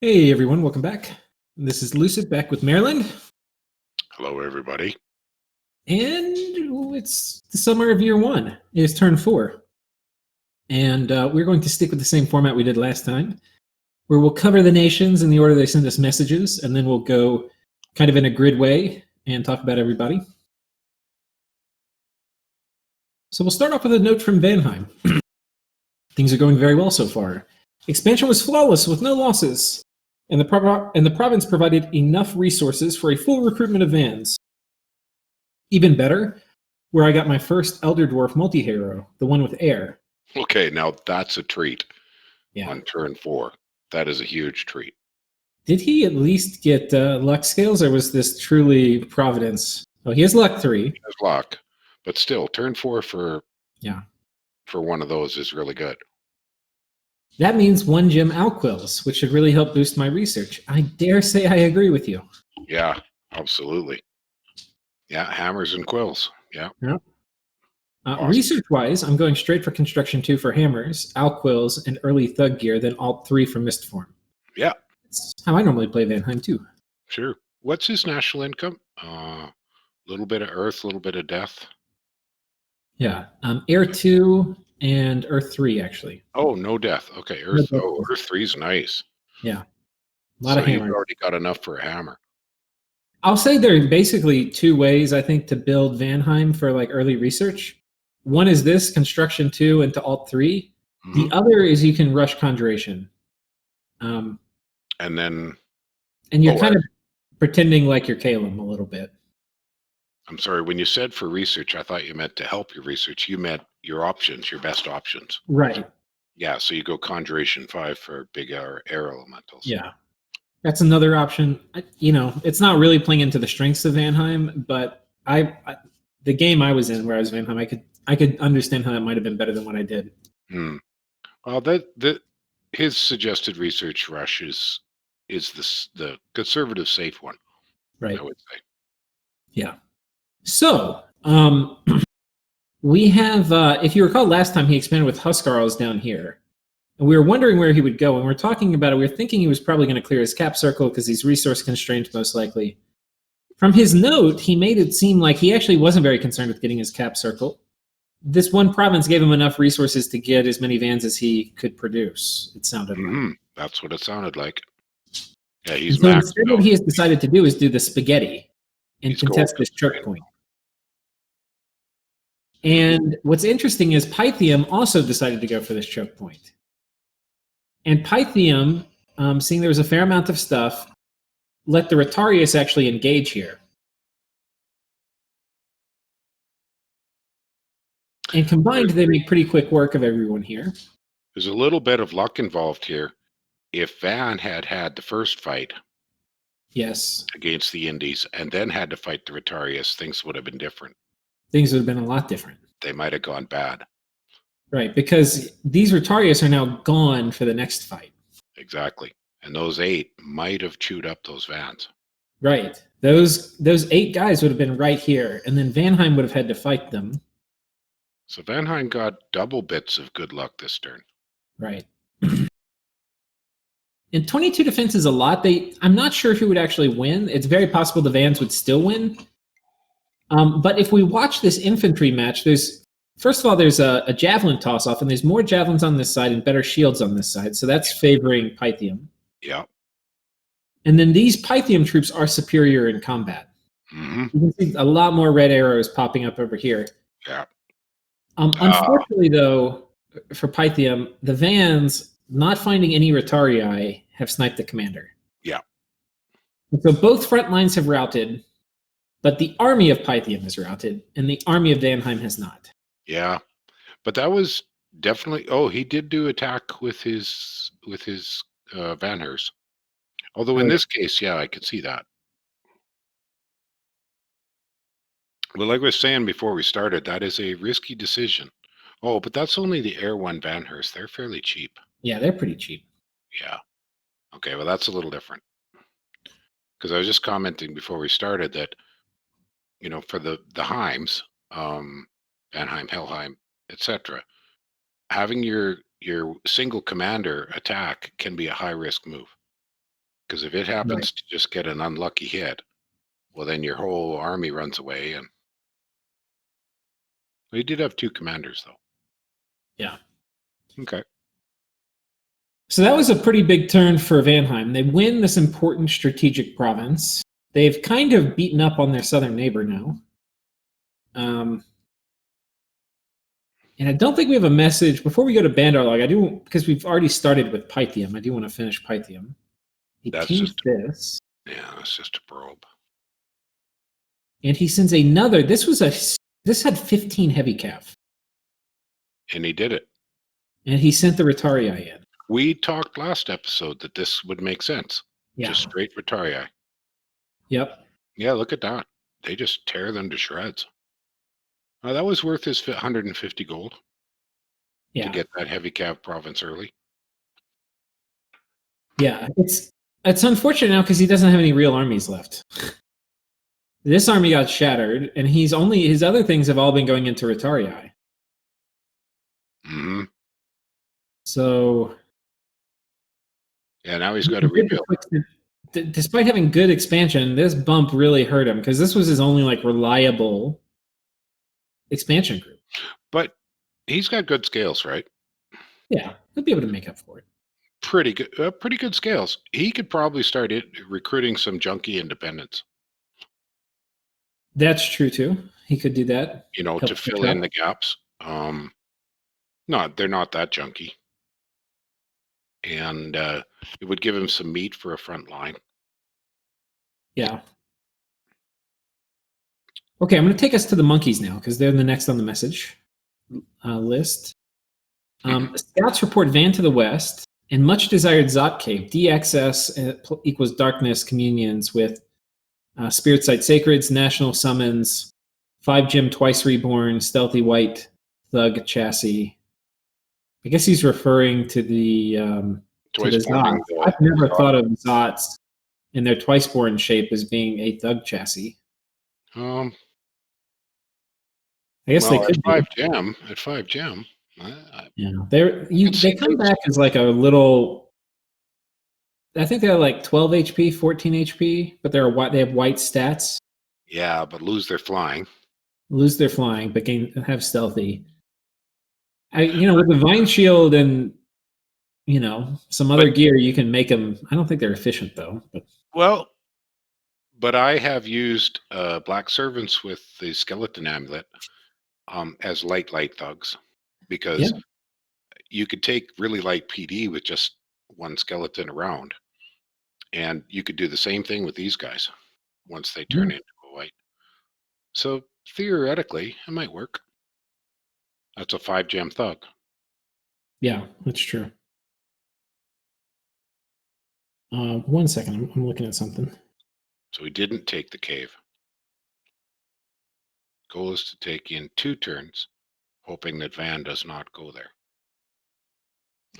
Hey everyone, welcome back. This is Lucid back with Maryland, Hello, everybody. and it's the summer of year one. It's turn 4, and we're going to stick with the same format we did last time, where we'll cover the nations in the order they send us messages, and then we'll go kind of in a grid way and talk about everybody. So we'll start off with a note from Vanheim. Things are going very well so far. Expansion was flawless with no losses, and the province provided enough resources for a full recruitment of Vans. Even better, where I got my first Elder Dwarf multi-hero, the one with air. Okay, now that's a treat Yeah. on turn 4. That is a huge treat. Did he at least get luck scales, or was this truly Providence? Oh, he has luck 3. His luck, but still, turn 4 for Yeah. one of those is really good. That means 1 gem Alquills, which should really help boost my research. I dare say I agree with you. Yeah, absolutely. Yeah, hammers and quills. Yeah. Awesome. Research-wise, I'm going straight for Construction 2 for hammers, Alquills, and early Thug gear, then Alt 3 for Mistform. Yeah. That's how I normally play Vanheim too. Sure. What's his national income? A little bit of Earth, a little bit of Death. Yeah. Air 2 and Earth 3, actually. Oh, no Death. Okay, Earth. Oh, Earth 3 is nice. Yeah. A lot of hammers. You've already got enough for a hammer. I'll say there are basically 2 ways, I think, to build Vanheim for like early research. One is this, Construction 2 into Alt 3. Mm-hmm. The other is you can rush Conjuration. And you're kind of pretending like you're Calum a little bit. I'm sorry, when you said for research, I thought you meant to help your research. You meant your options, your best options. Right. Yeah, so you go Conjuration 5 for big air elementals. Yeah. That's another option. It's not really playing into the strengths of Vanheim, but the game I was in where I was Vanheim, I could understand how that might have been better than what I did. Well, his suggested research rush is the conservative safe one, right? I would say. Yeah. So we have, if you recall, last time he expanded with Huskarls down here. And we were wondering where he would go. When we were talking about it, we were thinking he was probably going to clear his cap circle because he's resource constrained, most likely. From his note, he made it seem like he actually wasn't very concerned with getting his cap circle. This one province gave him enough resources to get as many Vans as he could produce, it sounded like. That's what it sounded like. Yeah, he's so instead, what he has decided to do is do the spaghetti and contest this choke point. And what's interesting is Pythium also decided to go for this choke point. And Pythium, seeing there was a fair amount of stuff, let the Rotarius actually engage here. And combined, they make pretty quick work of everyone here. There's a little bit of luck involved here. If Van had the first fight, yes, against the Indies, and then had to fight the Rotarius, things would have been different. Things would have been a lot different. They might have gone bad. Right, because these Rotarius are now gone for the next fight. Exactly. And those 8 might have chewed up those Vans. Right. Those 8 guys would have been right here, and then Vanheim would have had to fight them. So Vanheim got double bits of good luck this turn. Right. And 22 defense is a lot. I'm not sure who would actually win. It's very possible the Vans would still win. But if we watch this infantry match, first of all, there's a javelin toss-off, and there's more javelins on this side and better shields on this side. So that's favoring Pythium. Yeah. And then these Pythium troops are superior in combat. You can see a lot more red arrows popping up over here. Yeah. Unfortunately, though, for Pythium, the Vans, not finding any Rotarii, have sniped the commander. Yeah. And so both front lines have routed, but the army of Pythium is routed, and the army of Vanheim has not. Yeah, but that was definitely. Oh, he did do attack with his Vanhers. Although in this case, yeah, I could see that. But like I was saying before we started, that is a risky decision. Oh, but that's only the Air 1 Vanhers. They're fairly cheap. Yeah, they're pretty cheap. Yeah. Okay, well, that's a little different. Because I was just commenting before we started that, for the Heims, Vanheim, Helheim, etc., having your single commander attack can be a high risk move. Because if it happens to just get an unlucky hit, well, then your whole army runs away. And we did have 2 commanders, though. Yeah. Okay. So that was a pretty big turn for Vanheim. They win this important strategic province. They've kind of beaten up on their southern neighbor now. And I don't think we have a message. Before we go to Bandar Log, I do, because we've already started with Pythium. I do want to finish Pythium. He teams this. Yeah, that's just a probe. And he sends another. This had 15 heavy cav. And he did it. And he sent the Retarii in. We talked last episode that this would make sense. Yeah. Just straight Retarii. Yep. Yeah, look at that. They just tear them to shreds. That was worth his 150 gold to get that heavy cav province early. Yeah, it's unfortunate now because he doesn't have any real armies left. This army got shattered, and his other things have all been going into Retarii. Mm-hmm. So yeah, now he's got to rebuild. Despite having good expansion, this bump really hurt him because this was his only reliable expansion group. But he's got good scales, right? Yeah, he'll be able to make up for it. Pretty good scales. He could probably start recruiting some junkie independents. That's true too. He could do that. To fill in the gaps. They're not that junky. And it would give him some meat for a front line. Yeah. Okay, I'm going to take us to the monkeys now because they're the next on the message list. Scouts report Van to the west and much desired Zot Cave. DXS equals darkness communions with Spirit Site Sacreds, National Summons, 5 Gem Twice Reborn, Stealthy White, Thug Chassis. I guess he's referring to the Zots. I've never thought of Zots in their Twiceborn shape as being a Thug Chassis. I guess they could at 5 gem. Yeah, they come back as a little. I think they're 12 HP, 14 HP, but they have white stats. Yeah, but lose their flying, but have stealthy. With the Vine Shield and some other gear, you can make them. I don't think they're efficient though. But I have used Black Servants with the Skeleton Amulet as light thugs because you could take really light PD with just one skeleton around, and you could do the same thing with these guys once they turn into a white. So theoretically, it might work. That's a 5 gem thug. Yeah, that's true. 1 second, I'm looking at something. So he didn't take the cave. Goal is to take in 2 turns, hoping that Van does not go there.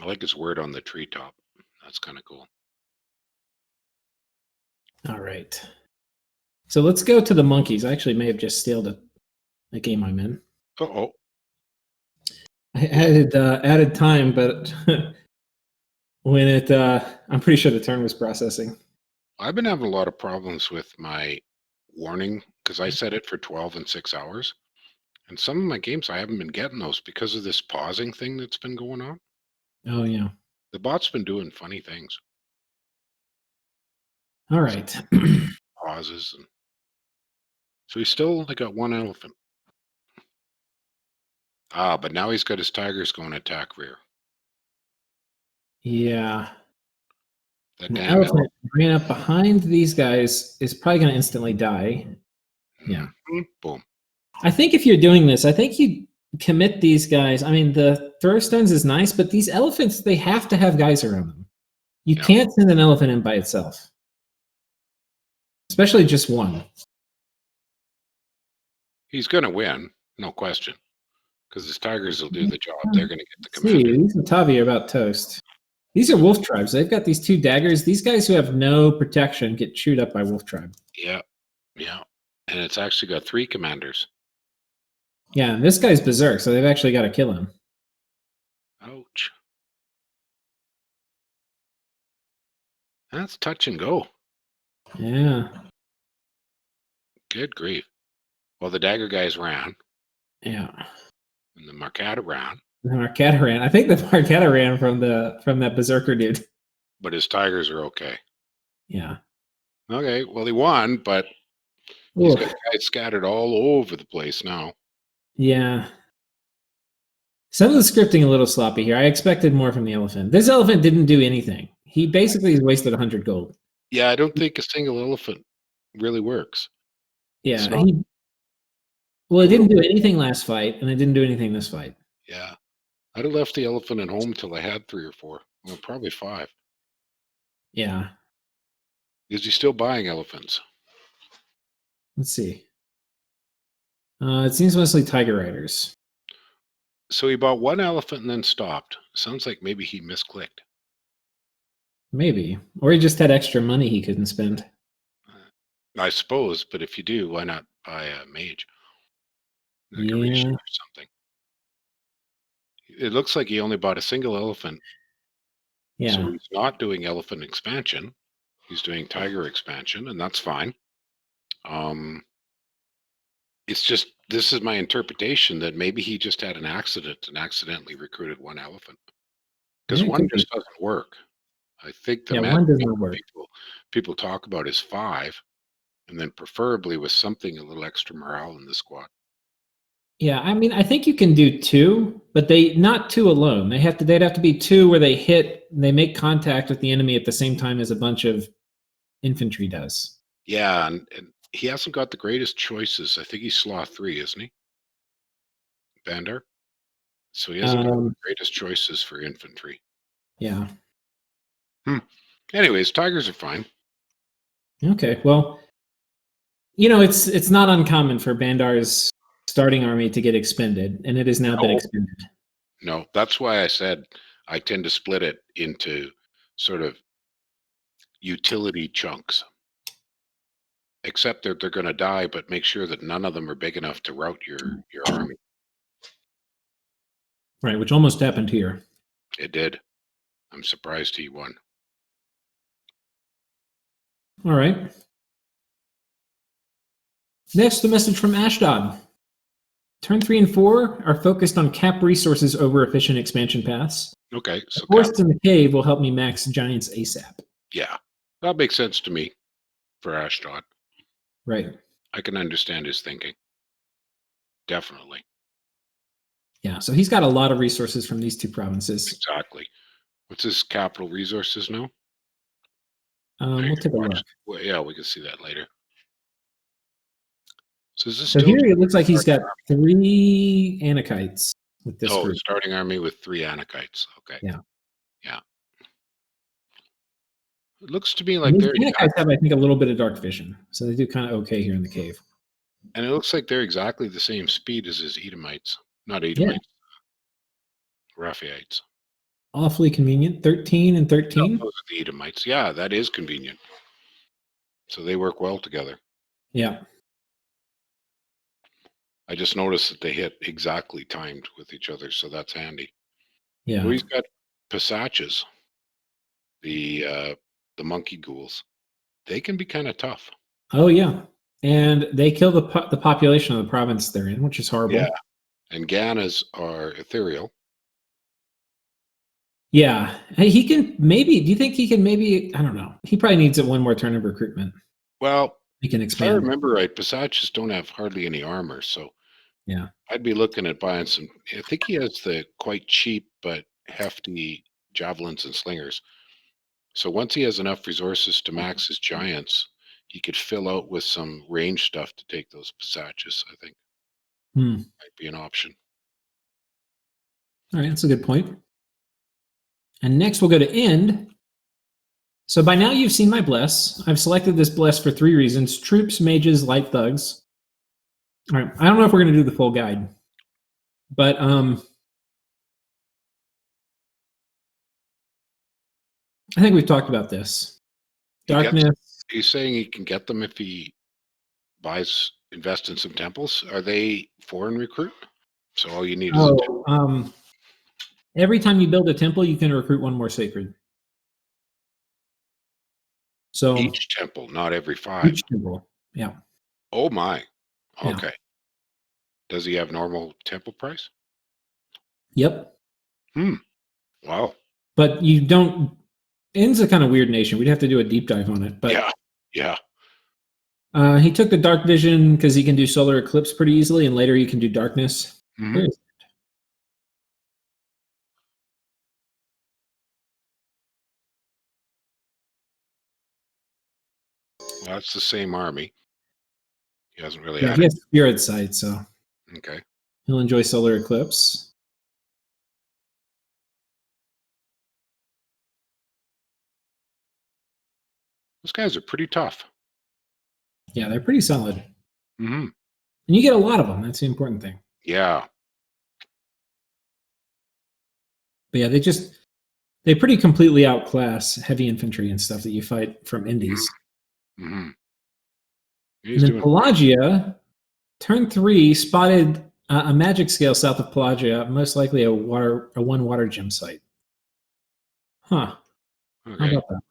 I like his word on the treetop. That's kind of cool. All right. So let's go to the monkeys. I actually may have just stealed a game I'm in. Uh-oh. I added time, but when I'm pretty sure the turn was processing. I've been having a lot of problems with my warning because I set it for 12 and 6 hours. And some of my games, I haven't been getting those because of this pausing thing that's been going on. Oh, yeah. The bot's been doing funny things. All right. Pauses. So he's still only got 1 elephant. But now he's got his tigers going to attack rear. Yeah. The elephant ran up behind these guys is probably going to instantly die. Yeah. Boom. I think if you're doing this, I think you commit these guys. I mean, the throw stones is nice, but these elephants, they have to have guys around them. You can't send an elephant in by itself. Especially just one. He's going to win, no question. Because his tigers will do the job. They're going to get the commander. See, these Atavi are about toast. These are wolf tribes. They've got these 2 daggers. These guys who have no protection get chewed up by wolf tribe. Yeah. And it's actually got 3 commanders. Yeah, and this guy's berserk, so they've actually got to kill him. Ouch. That's touch and go. Yeah. Good grief. Well, the dagger guys ran, Yeah. and the Marcata ran, The Marcata ran. I think the Marcata ran from that berserker dude. but his tigers are okay. Yeah. Okay, well, he won, but he's Oof. got guys scattered all over the place now. Yeah. Some of the scripting a little sloppy here. I expected more from the elephant. This elephant didn't do anything. He basically has wasted 100 gold. Yeah, I don't think a single elephant really works. It's Yeah, not. it I would didn't have. do anything last fight, and it didn't do anything this fight. Yeah, I'd have left the elephant at home till I had 3 or 4. Well, probably 5. Yeah. Is he still buying elephants? Let's see. It seems mostly tiger riders. So he bought 1 elephant and then stopped. Sounds like maybe he misclicked. Maybe. Or he just had extra money he couldn't spend. I suppose, but if you do, why not buy a mage? Like a Rishi Yeah. or something. It looks like he only bought a single elephant, so Yeah. he's not doing elephant expansion. He's doing tiger expansion, and that's fine. It's just this is my interpretation that maybe he just had an accident and accidentally recruited 1 elephant because Yeah, it 1 could be. just doesn't work. I think the Yeah, magic one does not work. people talk about is 5, and then preferably with something a little extra morale in the squad. Yeah, I mean, I think you can do 2, but not 2 alone. They'd have to be 2 where they make contact with the enemy at the same time as a bunch of infantry does. Yeah, and he hasn't got the greatest choices. I think he's Slaw 3, isn't he? Bandar? So he hasn't got the Um, greatest choices for infantry. yeah. Hmm. Anyways, tigers are fine. Okay. Well, it's not uncommon for Bandar's starting army to get expended, and it has now been No, expended. no, that's why I said I tend to split it into sort of utility chunks. Except that they're going to die, but make sure that none of them are big enough to rout your army. Right, which almost happened here. It did. I'm surprised he won. All right. Next, the message from Ashdod. Turn 3 and 4 are focused on cap resources over efficient expansion paths. Okay, The so forests in the cave will help me max giants ASAP. yeah, that makes sense to me for Ashdod. Right. I can understand his thinking. Definitely. Yeah, so he's got a lot of resources from these 2 provinces. Exactly. What's his capital resources now? We'll take a look. Well, yeah, we can see that later. So is this So still here it looks like he's got 3 Anakites with this group. starting army with 3 Anakites. Okay. Yeah. Yeah. It looks to me And like these they're Anakites have, I think, a little bit of dark vision, so they do kind of okay here in the cave. and it looks like they're exactly the same speed as his Edomites. Not Yeah. Edomites, Raphaites. Awfully convenient. 13 and 13. Those are the Edomites. Yeah, that is convenient. So they work well together. Yeah. I just noticed that they hit exactly timed with each other, so that's handy. Yeah. Well, he's got Passaches, the monkey ghouls. They can be kind of tough. Oh, yeah. And they kill the population of the province they're in, which is horrible. Yeah. And Ganas are ethereal. Yeah. He can maybe, do you think he can maybe, I don't know. He probably needs it 1 more turn of recruitment. Well, He can if I expand. remember right, Passaches don't have hardly any armor, so Yeah. I'd be looking at buying some. I think he has the quite cheap but hefty javelins and slingers. So once he has enough resources to max his giants, he could fill out with some range stuff to take those Passaches, I think. Might be an option. All right. That's a good point. And next we'll go to end. So by now you've seen my bless. I've selected this bless for 3 reasons: troops, mages, light thugs. All right. I don't know if we're going to do the full guide, but I think we've talked about this. Darkness. He's saying he can get them if he invests in some temples. Are they foreign recruit? So all you need is a temple. Every time you build a temple, you can recruit 1 more sacred. So Each temple, not every 5. each temple, yeah. Oh my. Yeah. Okay. Does he have normal temple price? Yep. Wow. But you don't. Ind's a kind of weird nation. We'd have to do a deep dive on it. But Yeah. he took the dark vision because he can do solar eclipse pretty easily, and later he can do darkness. Mhm. Well, that's the same army. He hasn't really Yeah, had he it. has spirit sight, so Okay. he'll enjoy solar eclipse. Those guys are pretty tough. Yeah, they're pretty solid. Hmm. And you get a lot of them. That's the important thing. Yeah. But yeah, they pretty completely outclass heavy infantry and stuff that you fight from Indies. Hmm. And then Pelagia, turn 3, spotted a magic scale south of Pelagia, most likely a 1 water gem site. Huh. Okay. How about that?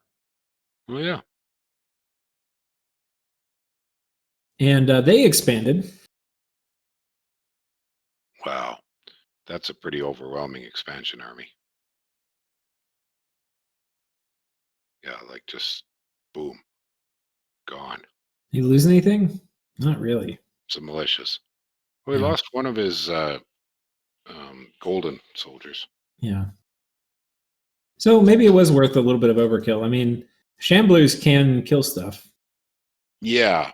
Well, yeah. And they expanded. Wow. That's a pretty overwhelming expansion army. Yeah, like just boom, gone. Did he lose anything? Not really. It's a malicious. Well, he Yeah. lost one of his golden soldiers. Yeah. So maybe it was worth a little bit of overkill. I mean, Shamblers can kill stuff. Yeah,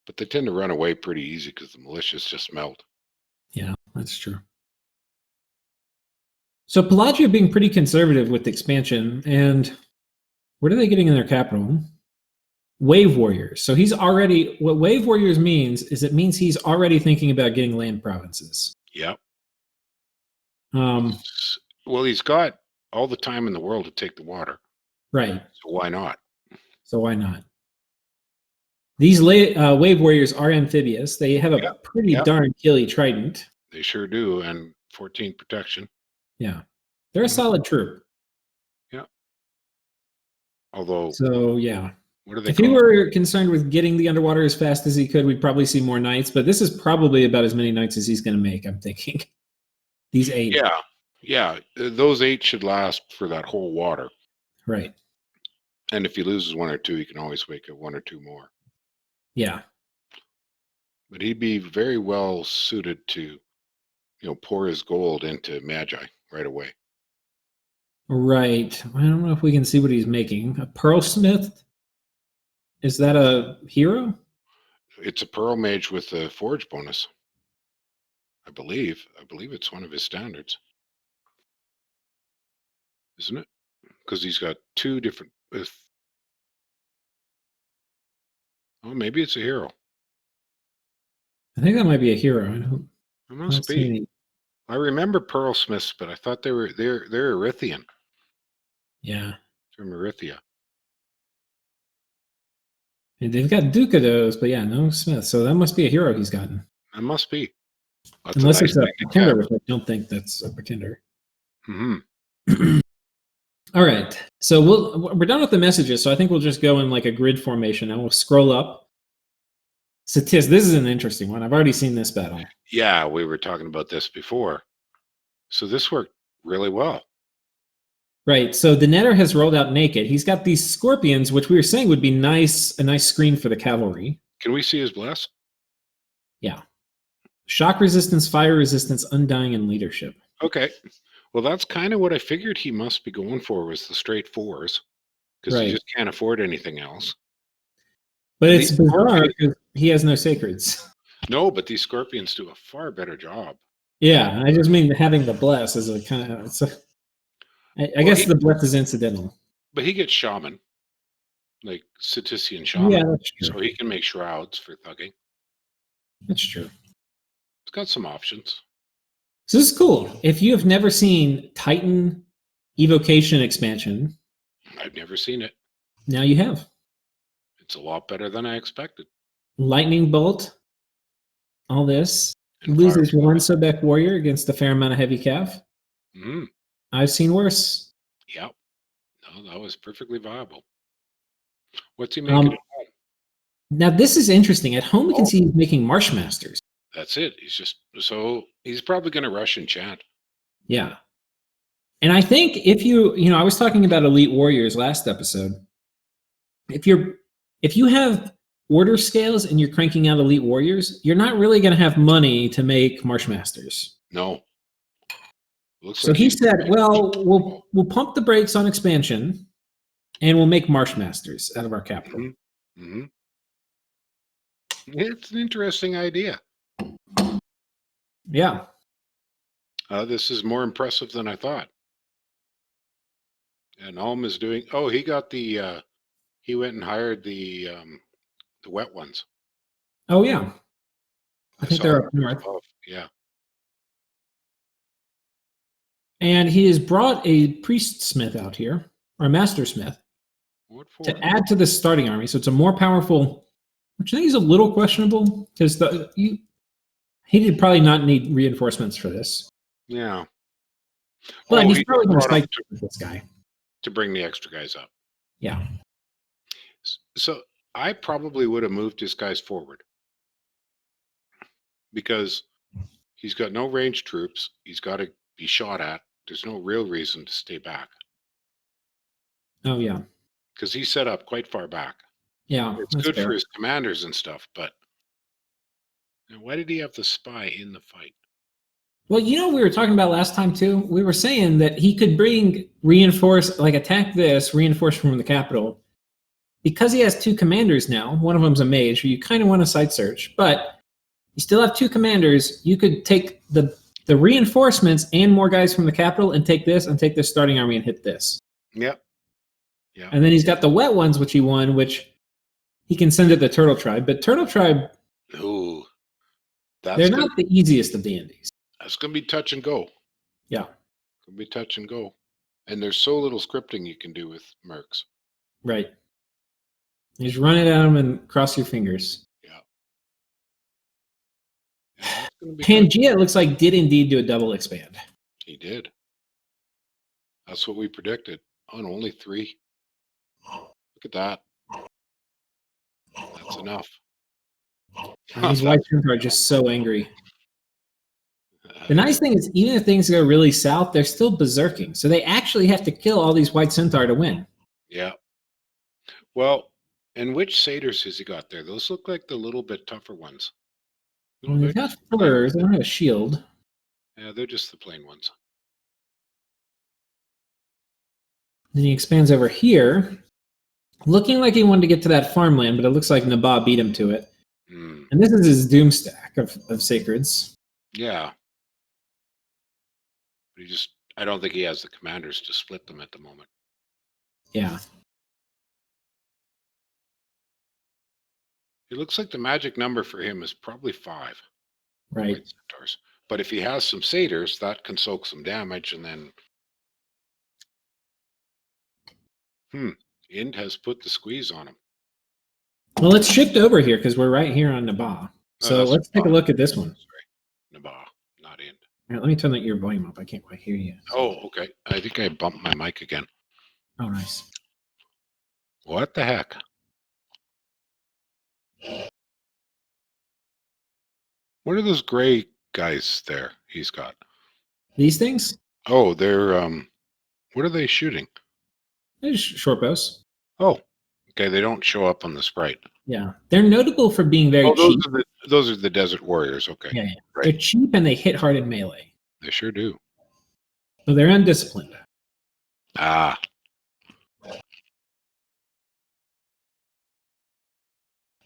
but they tend to run away pretty easy because the militias just melt. Yeah, that's true. So Pelagia being pretty conservative with expansion, and what are they getting in their capital? Wave Warriors. So he's already, what Wave Warriors means is it means he's already thinking about getting land provinces. Yep. Um, Well, he's got all the time in the world to take the water. right. So why not? So why not? These Wave Warriors are amphibious. They have a pretty darn killy trident. They sure do. And 14 protection. Yeah. They're a solid troop. Yeah. Although, so yeah. What are they if he were concerned with getting the underwater as fast as he could, we'd probably see more knights, but this is probably about as many knights as he's going to make, I'm thinking. These 8. Yeah. Yeah. Those 8 should last for that whole water. Right. And if he loses 1 or 2, he can always wake up 1 or 2 more. Yeah. But he'd be very well suited to, pour his gold into Magi right away. Right. I don't know if we can see what he's making. A Pearlsmith? Is that a hero? It's a Pearl Mage with a Forge bonus. I believe it's one of his standards. Isn't it? Because he's got 2 different... Oh, maybe it's a hero. I think that might be a hero. It must be. I remember Pearlsmiths, but I thought they're Erythian. Yeah. From Erythia. And they've got Duke of those, but yeah, no Smith. So that must be a hero he's gotten. It must be. That's unless it's a pretender, which I don't think that's a pretender. Mm-hmm. All right. So we're done with the messages, so I think we'll just go in like a grid formation and we'll scroll up. Satis, this is an interesting one. I've already seen this battle. Yeah, we were talking about this before. So this worked really well. Right. So the netter has rolled out naked. He's got these scorpions, which we were saying would be a nice screen for the cavalry. Can we see his bless? Yeah. Shock resistance, fire resistance, undying, and leadership. Okay. Well, that's kind of what I figured he must be going for, was the straight 4s. Because he just can't afford anything else. But it's bizarre because he has no sacreds. No, but these scorpions do a far better job. Yeah, I just mean having the bless is a kind of... I guess the bless is incidental. But he gets shaman. Like Satisian shaman. Yeah, that's true. So he can make shrouds for thugging. That's true. It's got some options. So this is cool. If you have never seen Titan Evocation expansion... I've never seen it. Now you have. It's a lot better than I expected. Lightning Bolt. All this. Loses 1 Sobek Warrior against a fair amount of heavy cav. Mm-hmm. I've seen worse. Yep. No, that was perfectly viable. What's he making? Now, this is interesting. At home, we can see he's making Marshmasters. That's it. He's probably going to rush enchant. Yeah. And I think if I was talking about Elite Warriors last episode. If you have order scales and you're cranking out Elite Warriors, you're not really going to have money to make Marshmasters. No. So he said, well, we'll pump the brakes on expansion and we'll make Marshmasters out of our capital. Mm-hmm. Mm-hmm. It's an interesting idea. Yeah. This is more impressive than I thought. And Ulm is doing. Oh, he got the. He went and hired the wet ones. Oh yeah. I think they're up north. Yeah. And he has brought a priest smith out here, or a master smith, to add to the starting army. So it's a more powerful, which I think is a little questionable because he did probably not need reinforcements for this. Yeah. But he's probably going to fight with this guy to bring the extra guys up. Yeah. So I probably would have moved his guys forward because he's got no ranged troops. He's got to be shot at. There's no real reason to stay back. Oh, yeah. Because he's set up quite far back. Yeah. It's good for his commanders and stuff, but why did he have the spy in the fight? Well, we were talking about last time too. We were saying that he could attack this, reinforce from the capital. Because he has two commanders now, one of them's a mage, you kind of want to site search, but you still have two commanders. You could take the reinforcements and more guys from the capital and take this starting army and hit this. Yep. Yeah. And then he's got the wet ones, which he won, which he can send to the Turtle Tribe. But Turtle Tribe, they're not the easiest of the Indies. That's going to be touch and go. Yeah. It's going to be touch and go. And there's so little scripting you can do with mercs. Right. You just run it at them and cross your fingers. Pangea, it looks like, did indeed do a double expand. He did. That's what we predicted. Oh, no, only 3. Look at that. That's enough. These white troops are just so angry. The nice thing is, even if things go really south, they're still berserking. So they actually have to kill all these white centaur to win. Yeah. Well, and which satyrs has he got there? Those look like the little bit tougher ones. Well, they've got furs. They don't have a shield. Yeah, they're just the plain ones. Then he expands over here, looking like he wanted to get to that farmland, but it looks like Naba beat him to it. Mm. And this is his doom stack of sacreds. Yeah. But I don't think he has the commanders to split them at the moment. Yeah. It looks like the magic number for him is probably 5. Right. Centaurs. But if he has some satyrs, that can soak some damage, and then Ind has put the squeeze on him. Well, let's shift over here because we're right here on Naba. So let's take a look at this one. Sorry. Naba, not Ind. All right, let me turn your volume up. I can't quite hear you. Oh, okay. I think I bumped my mic again. Oh, nice. What the heck? What are those gray guys there he's got? These things? Oh, they're what are they shooting? They're short bows. Oh, okay. They don't show up on the sprite. Yeah, they're notable for being very cheap. Those are the desert warriors. Okay. Yeah. Right. They're cheap and they hit hard in melee. They sure do. So they're undisciplined. Ah.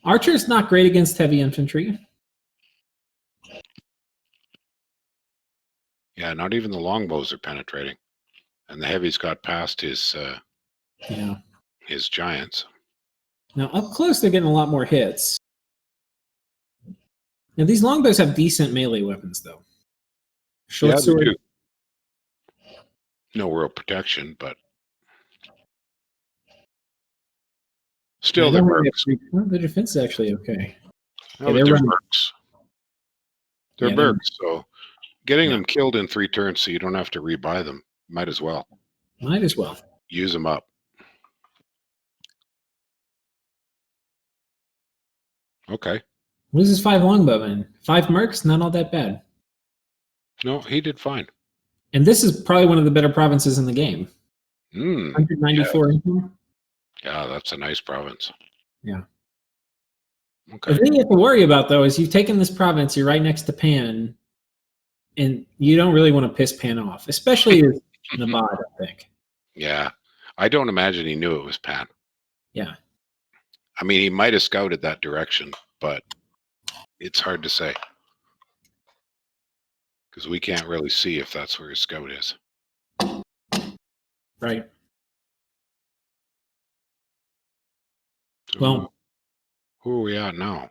Archer's not great against heavy infantry. Yeah, not even the longbows are penetrating. And the heavies got past his giants. Now up close they're getting a lot more hits. Now these longbows have decent melee weapons though. Short sword. Do. No real protection, but still they're mercs. The defense is actually okay. No, they're mercs. They're mercs, so getting them killed in 3 turns so you don't have to rebuy them. Might as well. Might as well. Use them up. Okay. Loses 5 longbowmen. 5 mercs, not all that bad. No, he did fine. And this is probably one of the better provinces in the game. Mm, 194 income. yeah, that's a nice province. Yeah. Okay. The thing you have to worry about, though, is you've taken this province, you're right next to Pan, and you don't really want to piss Pan off, especially with Nabad, I think. Yeah. I don't imagine he knew it was Pan. Yeah. I mean, he might have scouted that direction, but it's hard to say. Because we can't really see if that's where his scout is. Right. So Well, who are we at now?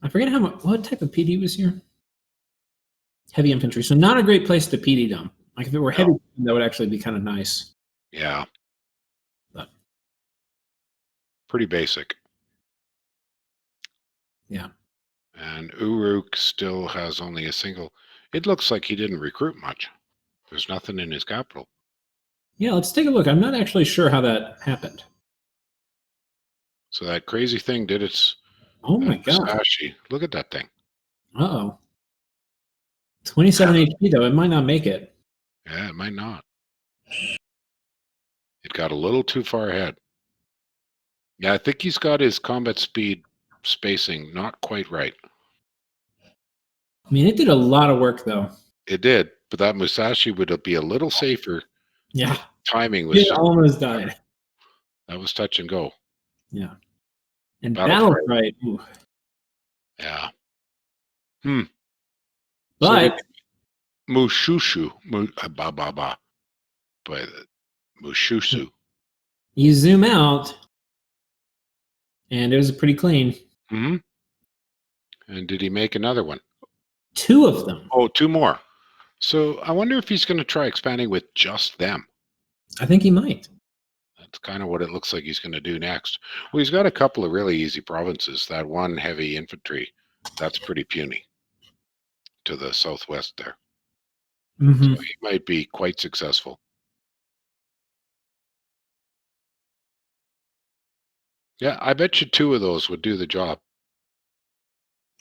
I forget what type of PD was here. Heavy infantry. So not a great place to PD dump. Like if it were heavy, that would actually be kind of nice. Yeah. But pretty basic. Yeah. And Uruk still has only a single. It looks like he didn't recruit much. There's nothing in his capital. Yeah, let's take a look. I'm not actually sure how that happened. So that crazy thing did its. Oh my god. Musashi. Look at that thing. Uh-oh. 27 HP, though. It might not make it. Yeah, it might not. It got a little too far ahead. Yeah, I think he's got his combat speed spacing not quite right. I mean, it did a lot of work, though. It did, but that Musashi would be a little safer. Yeah. Timing was It almost died. That was touch and go. Yeah. And Battle Fright. Yeah. But so Mushushu. But Mushushu. You zoom out, and it was pretty clean. Mm-hmm. And did he make another one? 2 of them. Oh, 2 more. So I wonder if he's going to try expanding with just them. I think he might. That's kind of what it looks like he's going to do next. Well, he's got a couple of really easy provinces. That one heavy infantry, that's pretty puny to the southwest there. Mm-hmm. So he might be quite successful. Yeah, I bet you 2 of those would do the job.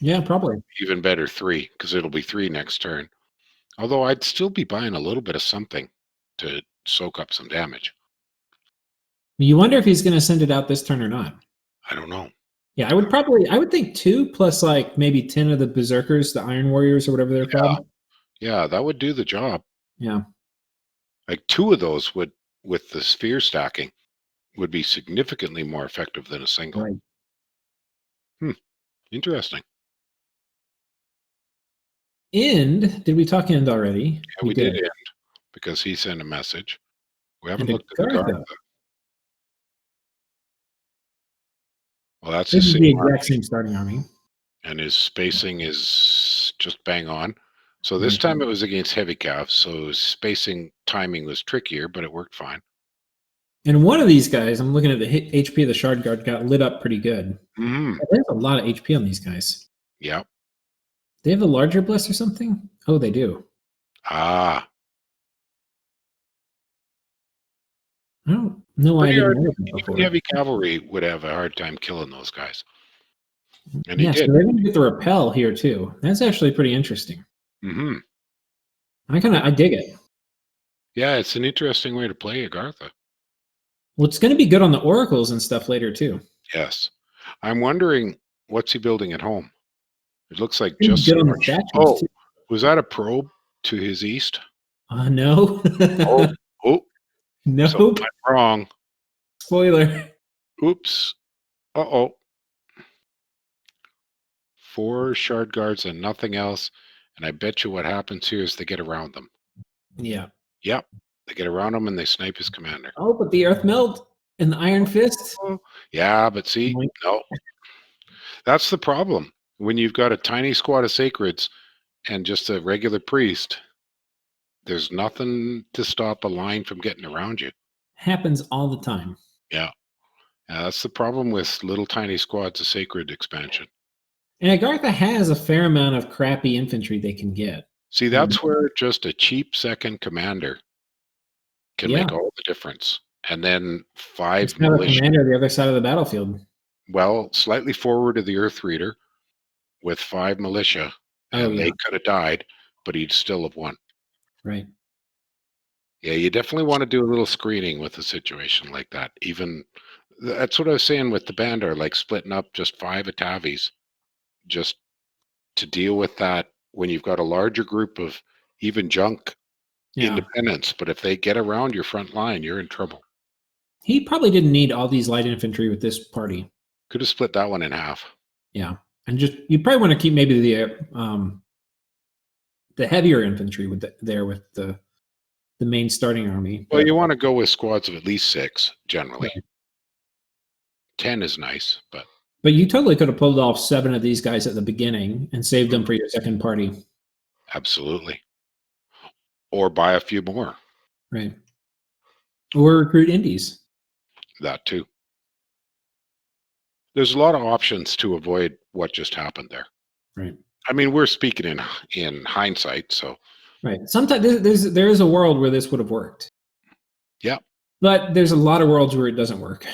Yeah, probably. Even better 3, because it'll be 3 next turn. Although I'd still be buying a little bit of something to soak up some damage. You wonder if he's going to send it out this turn or not. I don't know. Yeah, I would think 2 plus like maybe 10 of the Berserkers, the Iron Warriors or whatever they're called. Yeah, that would do the job. Yeah. Like 2 of those would, with the sphere stacking, would be significantly more effective than a single. Right. Interesting. End. Did we talk end already? Yeah, we did end because he sent a message. We haven't looked at Agartha. Well, that's this his is the exact same starting army. And his spacing is just bang on. So this time it was against heavy cav, so spacing timing was trickier, but it worked fine. And one of these guys, I'm looking at the HP of the Shard Guard, got lit up pretty good. Mm-hmm. There's a lot of HP on these guys. Yeah. They have a larger bliss or something? Oh, they do. Ah. I don't know why I didn't know that before. Heavy cavalry would have a hard time killing those guys. And yeah, he did. So they're going to get the repel here too. That's actually pretty interesting. Mm-hmm. I dig it. Yeah, it's an interesting way to play Agartha. Well, it's going to be good on the oracles and stuff later too. Yes. I'm wondering, what's he building at home? It looks like just good on the statues too. Was that a probe to his east? No. Nope. So I'm wrong. Spoiler. Oops. Uh-oh. 4 shard guards and nothing else. And I bet you what happens here is they get around them. Yeah. Yep. They get around him and they snipe his commander. Oh, but the Earth Meld and the Iron Fist? Yeah, but see, no. That's the problem. When you've got a tiny squad of sacreds and just a regular priest, there's nothing to stop a line from getting around you. Happens all the time. Yeah. That's the problem with little tiny squads of sacred expansion. And Agartha has a fair amount of crappy infantry they can get. See, that's where just a cheap second commander can make all the difference. And then 5 militia. Commander on the other side of the battlefield. Well, slightly forward of the Earth Reader with 5 militia, Oh, and yeah. they could have died, but he'd still have won. Right. Yeah, you definitely want to do a little screening with a situation like that. Even that's what I was saying with the Bandar, like splitting up just 5 Atavis just to deal with that when you've got a larger group of even junk Yeah. independents. But if they get around your front line, you're in trouble. He probably didn't need all these light infantry with this party. Could have split that one in half. Yeah. And just you probably want to keep maybe the heavier infantry with the main starting army. Well, But, you want to go with squads of at least 6 generally. Right. 10 is nice, but you totally could have pulled off 7 of these guys at the beginning and saved them for your second party. absolutely. Or buy a few more. Right. Or recruit indies. That too. There's a lot of options to avoid what just happened there. Right. I mean, we're speaking in hindsight, so Right. Sometimes there is a world where this would have worked. yeah. But there's a lot of worlds where it doesn't work.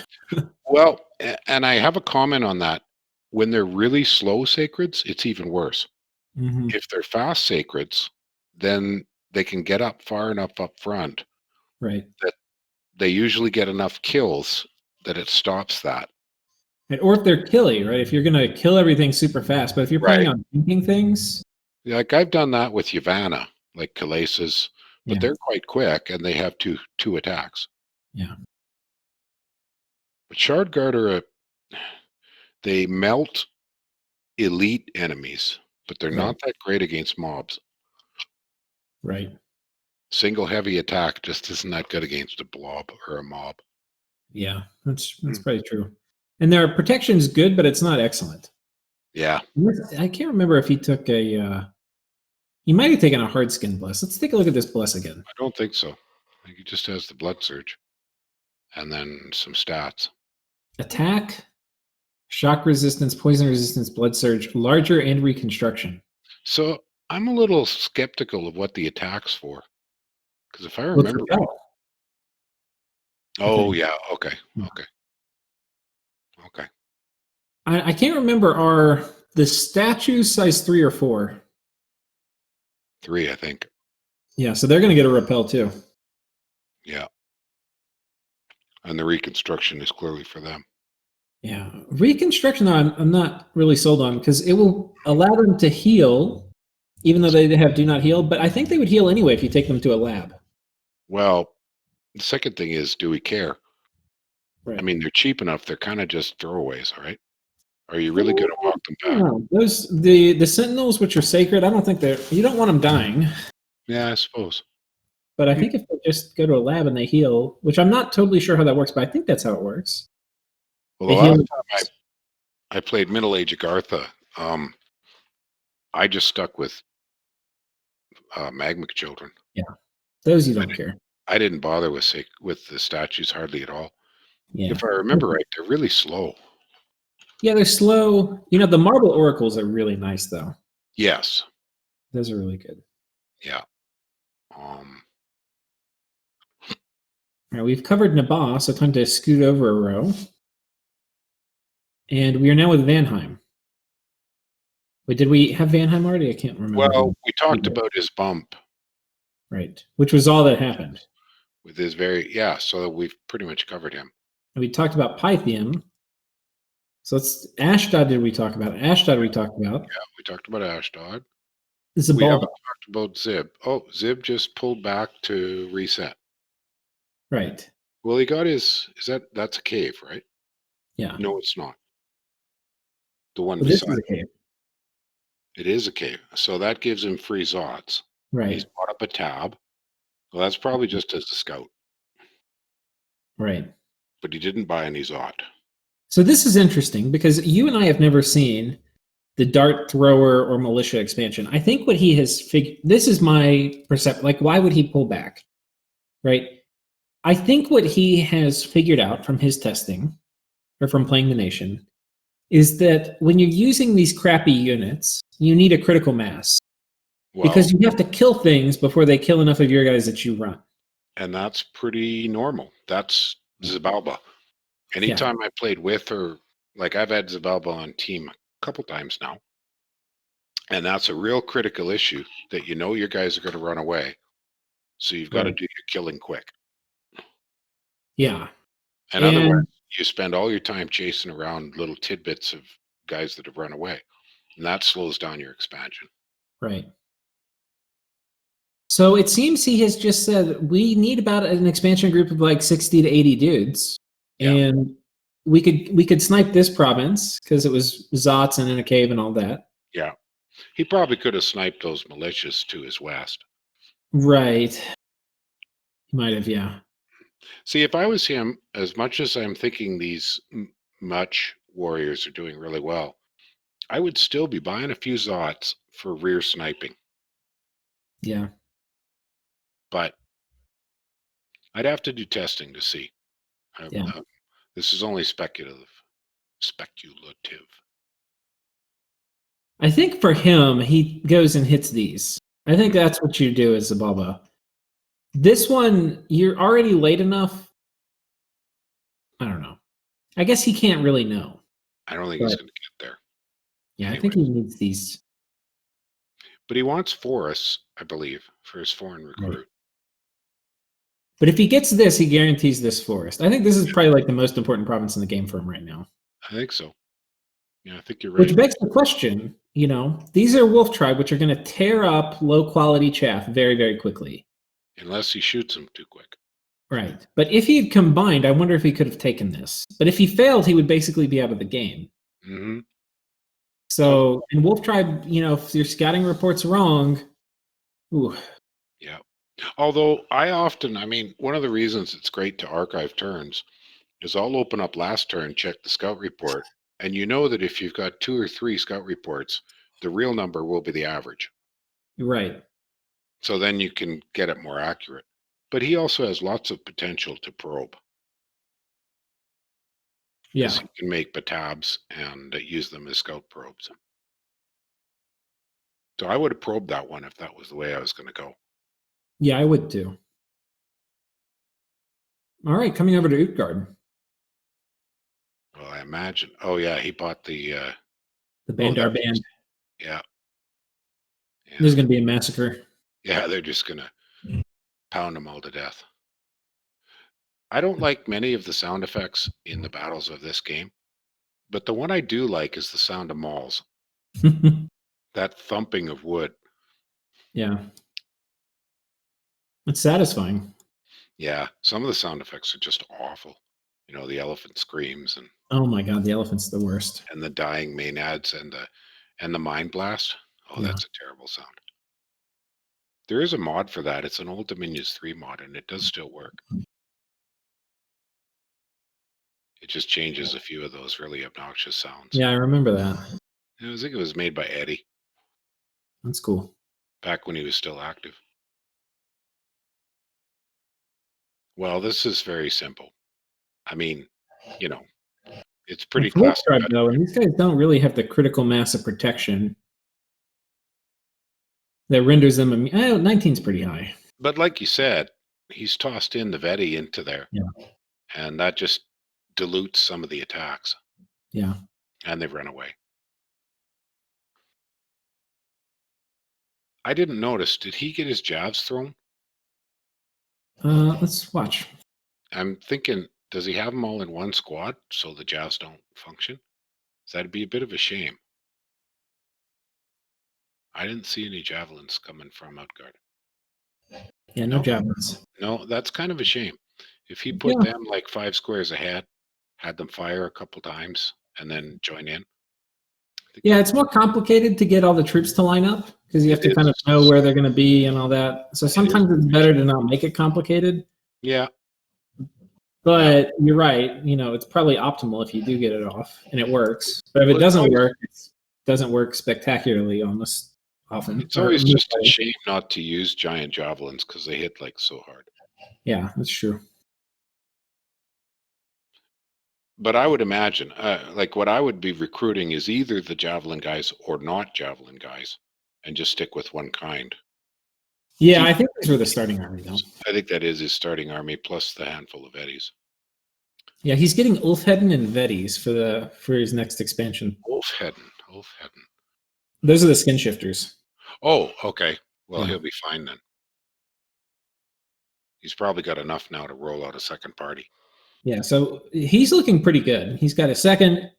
Well, and I have a comment on that. When they're really slow sacreds, it's even worse. Mhm. If they're fast sacreds, then they can get up far enough up front Right. that they usually get enough kills that it stops that. And, or if they're killy, right? If you're going to kill everything super fast, but if you're planning Right. on thinking things, Like I've done that with Yavanna, like Kalaces, but yeah, they're quite quick and they have two attacks. yeah, But Shardguard are they melt elite enemies, but they're right, not that great against mobs. right, Single heavy attack just isn't that good against a blob or a mob. yeah. That's probably true. And their protection's good, but it's not excellent. Yeah. I can't remember if he took he might have taken a hard skin bless. Let's take a look at this bless again. I don't think so. I think he just has the blood surge and then some stats. Attack, shock resistance, poison resistance, blood surge, larger, and reconstruction. So I'm a little skeptical of what the attack's for. Because if I What's remember right. repel? Oh, Okay. yeah. Okay. Yeah. Okay. Okay. I can't remember. Are the statues size 3 or 4? 3, I think. Yeah, so they're going to get a repel too. Yeah. And the reconstruction is clearly for them. Yeah, reconstruction. I'm not really sold on because it will allow them to heal, even though they have do not heal. But I think they would heal anyway if you take them to a lab. Well, the second thing is, do we care? Right. I mean, they're cheap enough. They're kind of just throwaways, all right? Are you really going to walk them back? No, those the sentinels, which are sacred. I don't think you don't want them dying. Yeah, I suppose. But I think if they just go to a lab and they heal, which I'm not totally sure how that works, but I think that's how it works. Well, the They heal. last time I played Middle Age Agartha, I just stuck with Magmic Children. Yeah, those you don't care. I didn't bother with the statues hardly at all. Yeah. If I remember right, they're really slow. Yeah, they're slow. You know, the marble oracles are really nice, though. Yes. Those are really good. Yeah. All right, we've covered Naba, so time to scoot over a row. And we are now with Vanheim. Wait, did we have Vanheim already? I can't remember. Well, we talked about his bump. Right, which was all that happened. With his so we've pretty much covered him. And we talked about Pythium. So Ashdod did we talk about? Ashdod we talked about. Yeah, we talked about Ashdod. Zavalba. We haven't talked about Zib. Oh, Zib just pulled back to reset. Right. Well, he got that's a cave, right? Yeah. No, it's not. The one Well, this beside is a cave. it is a cave. So that gives him free Zots. Right. He's bought up a tab. Well, that's probably just as a scout. Right. But he didn't buy any Zot. So this is interesting because you and I have never seen the dart thrower or militia expansion. I think what he has figured, this is my perception, like why would he pull back? Right? I think what he has figured out from his testing or from playing the nation is that when you're using these crappy units, you need a critical mass. Well, because you have to kill things before they kill enough of your guys that you run. And that's pretty normal. That's Zavalba. Anytime I played with or like I've had Zavalba on team a couple times now, and that's a real critical issue that your guys are going to run away. So you've got to Right. do your killing quick. Yeah. And otherwise, And you spend all your time chasing around little tidbits of guys that have run away. And that slows down your expansion. right. So it seems he has just said we need about an expansion group of like 60 to 80 dudes. Yeah. And we could snipe this province because it was Zots and in a cave and all that. Yeah. He probably could have sniped those militias to his west. Right. He might have, yeah. See, if I was him, as much as I'm thinking these much warriors are doing really well, I would still be buying a few Zots for rear sniping. Yeah. But I'd have to do testing to see. Yeah. This is only speculative. I think for him, he goes and hits these. I think that's what you do as Zabalba. This one, you're already late enough. I don't know. I guess he can't really know. I don't think he's going to get there. Yeah, I think he needs these. But he wants forests, I believe, for his foreign recruit. Right. But if he gets this, he guarantees this forest. I think this is probably like the most important province in the game for him right now. I think so. Yeah, I think you're right. Which begs the question, these are wolf tribe, which are going to tear up low-quality chaff very, very quickly. Unless he shoots them too quick. Right. But if he had combined, I wonder if he could have taken this. But if he failed, he would basically be out of the game. Mm-hmm. So, in wolf tribe, if your scouting report's wrong, ooh. Yeah. Although one of the reasons it's great to archive turns is I'll open up last turn, check the scout report, and you know that if you've got 2 or 3 scout reports, the real number will be the average. Right. So then you can get it more accurate. But he also has lots of potential to probe. Yeah. He can make batabs and use them as scout probes. So I would have probed that one if that was the way I was going to go. Yeah, I would too. All right, coming over to Utgard. Well, I imagine. Oh yeah, he bought the Bandar band. Yeah. There's going to be a massacre. Yeah, they're just going to pound them all to death. I don't like many of the sound effects in the battles of this game, but the one I do like is the sound of mauls. That thumping of wood. Yeah. It's satisfying. Yeah, some of the sound effects are just awful. The elephant screams and oh my god, the elephant's the worst. And the dying maenads and the mind blast. Oh, Yeah. that's a terrible sound. There is a mod for that. It's an Old Dominions 3 mod, and it does still work. It just changes a few of those really obnoxious sounds. Yeah, I remember that. I think it was made by Eddie. That's cool. Back when he was still active. Well, this is very simple. I mean, it's pretty classic. Though, and these guys don't really have the critical mass of protection that renders them 19's pretty high. But like you said, he's tossed in the Veti into there. Yeah. And that just dilutes some of the attacks. Yeah. And they've run away. I didn't notice. Did he get his jabs thrown? Let's watch. I'm thinking, does he have them all in one squad so the jabs don't function? That'd be a bit of a shame. I didn't see any javelins coming from Utgard. Yeah, no javelins. No, that's kind of a shame. If he put them like 5 squares ahead, had them fire a couple times, and then join in. Yeah, it's more complicated to get all the troops to line up because you have to kind of know where they're going to be and all that. So sometimes it's better to not make it complicated. Yeah. But you're right. It's probably optimal if you do get it off and it works. But if it doesn't work, it doesn't work spectacularly almost often. It's always just a shame not to use giant javelins because they hit like so hard. Yeah, that's true. But I would imagine, like what I would be recruiting is either the javelin guys or not javelin guys, and just stick with one kind. Yeah, I think these were the starting army, though. I think that is his starting army plus the handful of eddies. Yeah, he's getting Ulfheden and Vetis for his next expansion. Ulfheden. Those are the skin shifters. Oh, okay. Well, Yeah. he'll be fine then. He's probably got enough now to roll out a second party. Yeah, so he's looking pretty good. He's got a second,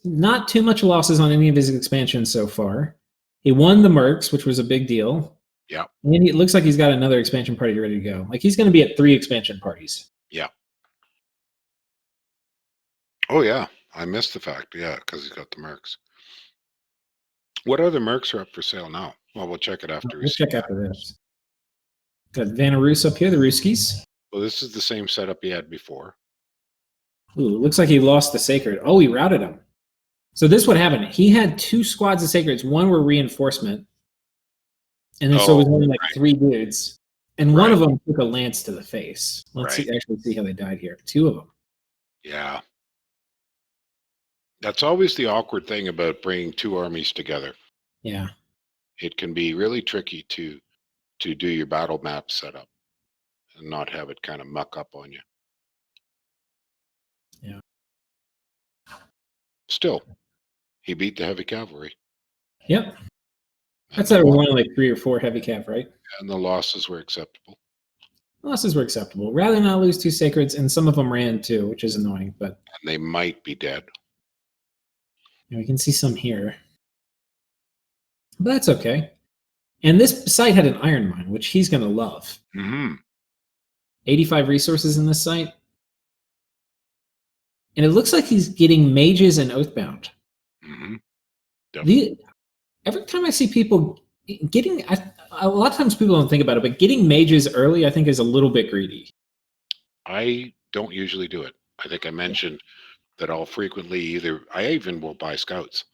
not too much losses on any of his expansions so far. He won the Mercs, which was a big deal. Yeah. And it looks like he's got another expansion party ready to go. Like he's going to be at 3 expansion parties. Yeah. Oh, yeah. I missed the fact. Yeah, because he's got the Mercs. What other Mercs are up for sale now? Well, we'll check it after we We'll see check after this. Got Vanarus up here, the Ruskies. Well, this is the same setup he had before. Ooh, looks like he lost the Sacred. Oh, he routed him. So this what happened. He had 2 squads of Sacreds. One were reinforcement. And then so it was only like 3 dudes. And one of them took a lance to the face. Let's actually see how they died here. 2 of them. Yeah. That's always the awkward thing about bringing 2 armies together. Yeah. It can be really tricky to do your battle map setup and not have it kind of muck up on you. Yeah. Still, he beat the heavy cavalry. Yep. That's that was only like 3 or 4 heavy cav, right? And the losses were acceptable. Losses were acceptable. Rather not lose 2 Sacreds, and some of them ran too, which is annoying. But and they might be dead. We can see some here. But that's okay. And this site had an iron mine, which he's going to love. 85 resources in this site. And it looks like he's getting mages and oathbound. Every time I see people getting, a lot of times people don't think about it, but getting mages early, I think, is a little bit greedy. I don't usually do it. I think I mentioned that I'll frequently I even will buy scouts.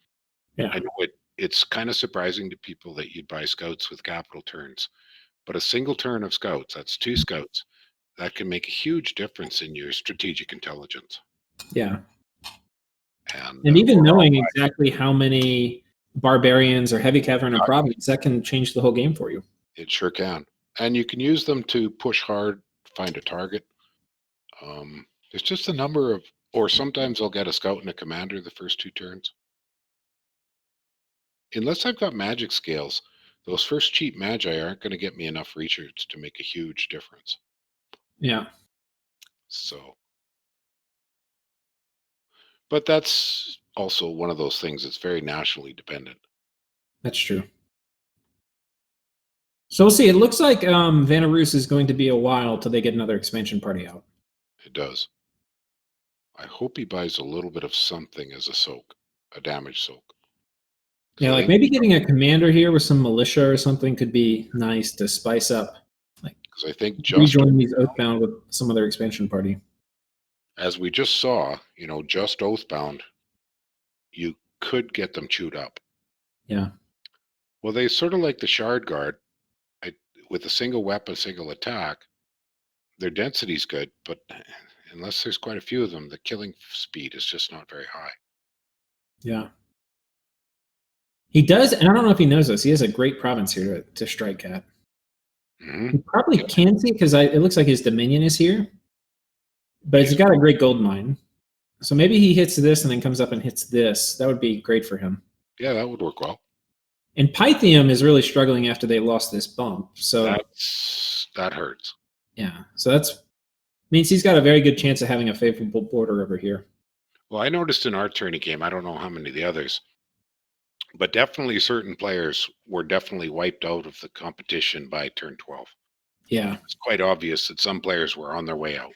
Yeah. I know it's kind of surprising to people that you'd buy scouts with capital turns, but a single turn of scouts, that's 2 scouts, that can make a huge difference in your strategic intelligence. Yeah. And even knowing exactly how many barbarians or heavy cav in a province, that can change the whole game for you. It sure can. And you can use them to push hard, find a target. There's just a number of, or sometimes I'll get a scout and a commander the first 2 turns. Unless I've got magic scales, those first cheap magi aren't going to get me enough research to make a huge difference. Yeah. So, but that's also one of those things that's very nationally dependent. That's true. So we'll see. It looks like Vanarus is going to be a while till they get another expansion party out. It does. I hope he buys a little bit of something as a soak, a damage soak. Yeah, like maybe getting a commander here with some militia or something could be nice to spice up. Like, because I think rejoin these Oathbound with some other expansion party. As we just saw, just Oathbound, you could get them chewed up. Yeah. Well, they sort of like the Shard Guard. With a single weapon, single attack, their density's good, but unless there's quite a few of them, the killing speed is just not very high. Yeah. He does, and I don't know if he knows this, he has a great province here to strike at. He probably can see it because it looks like his Dominion is here, but he's got a great gold mine. So maybe he hits this and then comes up and hits this. That would be great for him. Yeah, that would work well. And Pythium is really struggling after they lost this bump. So that hurts. Yeah. So that means he's got a very good chance of having a favorable border over here. Well, I noticed in our tourney game, I don't know how many of the others, but definitely certain players were definitely wiped out of the competition by turn 12. Yeah. It's quite obvious that some players were on their way out.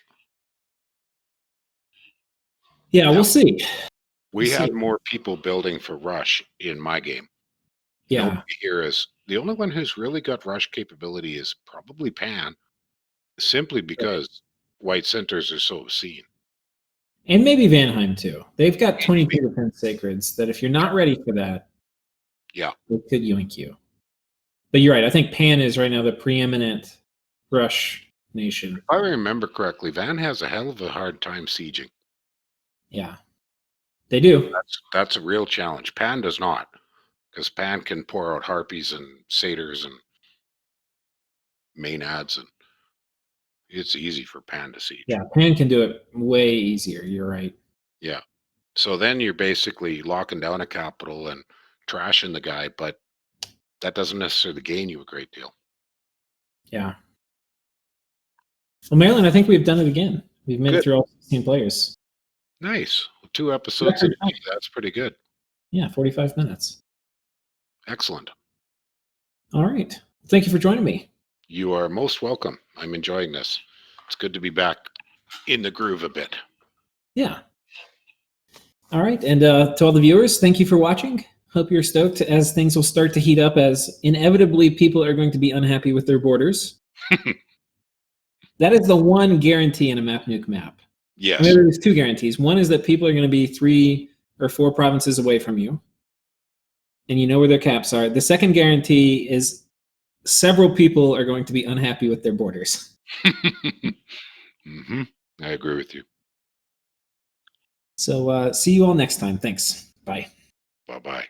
Yeah, we'll see. We had more people building for rush in my game. Yeah. Nobody here is. The only one who's really got rush capability is probably Pan, simply because white centers are so obscene. And maybe Vanheim too. They've got 22 defense sacreds that if you're not ready for that, they could yoink you. But you're right. I think Pan is right now the preeminent rush nation. If I remember correctly, Van has a hell of a hard time sieging. Yeah, they do. That's a real challenge. Pan does not, because Pan can pour out harpies and satyrs and maenads, and it's easy for Pan to siege. Yeah, Pan can do it way easier. You're right. Yeah. So then you're basically locking down a capital and trashing the guy, but that doesn't necessarily gain you a great deal. Yeah. Well, Maryland, I think we've done it again. We've made it Good. through all 16 players. Nice. 2 episodes. That's pretty good. Yeah, 45 minutes. Excellent. All right. Thank you for joining me. You are most welcome. I'm enjoying this. It's good to be back in the groove a bit. Yeah. All right. And to all the viewers, thank you for watching. Hope you're stoked as things will start to heat up, as inevitably people are going to be unhappy with their borders. That is the one guarantee in a map nuke map. Yes. I mean, there's 2 guarantees. One is that people are going to be 3 or 4 provinces away from you, and you know where their caps are. The second guarantee is several people are going to be unhappy with their borders. Mm-hmm. I agree with you. So see you all next time. Thanks. Bye. Bye-bye.